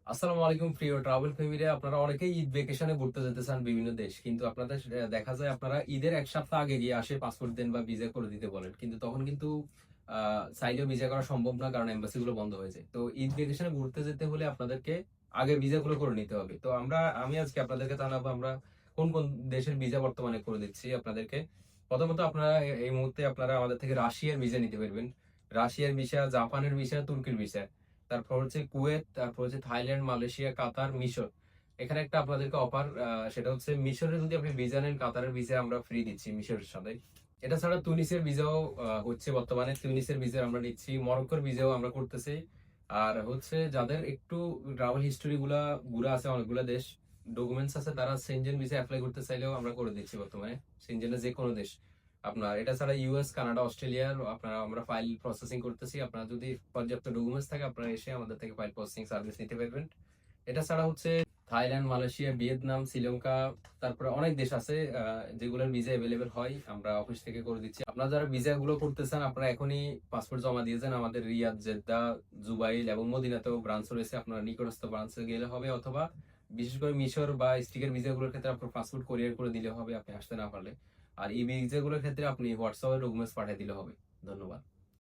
আসসালামু আলাইকুম প্রিয় ট্রাভেল ফ্যামিলি। আপনারা অনেকেই ঈদ ভ্যাকেশনে ঘুরতে যেতে চান বিভিন্ন দেশ, কিন্তু আপনাদের দেখা যায় আপনারা ঈদের এক সপ্তাহ আগে গিয়ে আসে পাসপোর্ট দেন বা ভিসা করে দিতে বলেন, কিন্তু তখন কিন্তু চাইলেও ভিসা করা সম্ভব না, কারণ এম্বাসি গুলো বন্ধ হয়ে যায়। তো ঈদ ভ্যাকেশনে ঘুরতে যেতে হলে আপনাদেরকে আগে ভিসা গুলো করে নিতে হবে। তো আমি আজকে আপনাদেরকে জানাবো আমরা কোন কোন দেশের ভিসা বর্তমানে করে দিচ্ছি আপনাদেরকে। প্রথমত আপনারা এই মুহূর্তে আপনারা আমাদের থেকে রাশিয়ার ভিসা নিতে পারবেন। রাশিয়ার ভিসা, জাপানের ভিসা, তুর্কির ভিসা, তারপর হচ্ছে কুয়েত, তারপর হচ্ছে থাইল্যান্ড, মালয়েশিয়া, কাতার, মিশর। এখানে একটা আপনাদেরকে অফার, সেটা হচ্ছে মিশরে যদি আপনি ভিসা নেন, কাতারের ভিসা আমরা ফ্রি দিচ্ছি মিশরের সাথে। এটা ছাড়া তুনিসের ভিসাও হচ্ছে, বর্তমানে তুনিসের ভিসা আমরা নিচ্ছি, মরক্কোর ভিসাও আমরা করতেছি। আর হচ্ছে যাদের একটু ট্রাভেল হিস্টোরি গুলা ঘুরা আছে, অনেকগুলা দেশ ডকুমেন্টস আছে, তারা সেনজেন ভিসা অ্যাপ্লাই করতে চাইলেও আমরা করে দিচ্ছি বর্তমানে, সেনজেনের যে কোনো দেশ। আপনার এটা ছাড়া ইউএস, কানাডা, অস্ট্রেলিয়ার আপনারা আমরা ফাইল প্রসেসিং করতেছি। আপনারা যদি পর্যাপ্ত ডকুমেন্টস থাকে আপনারা এসে আমাদের থেকে ফাইল প্রসেসিং সার্ভিস নিতে পারবেন। এটা ছাড়া হচ্ছে থাইল্যান্ড, মালয়েশিয়া, ভিয়েতনাম, শ্রীলঙ্কা, তারপরে অনেক দেশ আছে যেগুলোর ভিসা এভেলেবেল হয়, আমরা অফিস থেকে করে দিচ্ছি। আপনারা যারা ভিসা গুলো করতে চান আপনারা এখনই পাসপোর্ট জমা দিয়ে যান। আমাদের রিয়াদ, জেদ্দা, জুবাইল এবং মদিনাতেও ব্রাঞ্চ রয়েছে, আপনারা নিকটস্থ ব্রাঞ্চে গেলে হবে, অথবা বিশেষ করে মিশর বা স্টিকের ভিসা গুলোর ক্ষেত্রে আপনার পাসপোর্ট কোরিয়ার করে দিলে হবে আপনি আসতে না পারলে। আর এই ভিসা গুলোর ক্ষেত্রে আপনি হোয়াটসঅ্যাপে ডকুমেন্টস পাঠিয়ে দিলে হবে। ধন্যবাদ।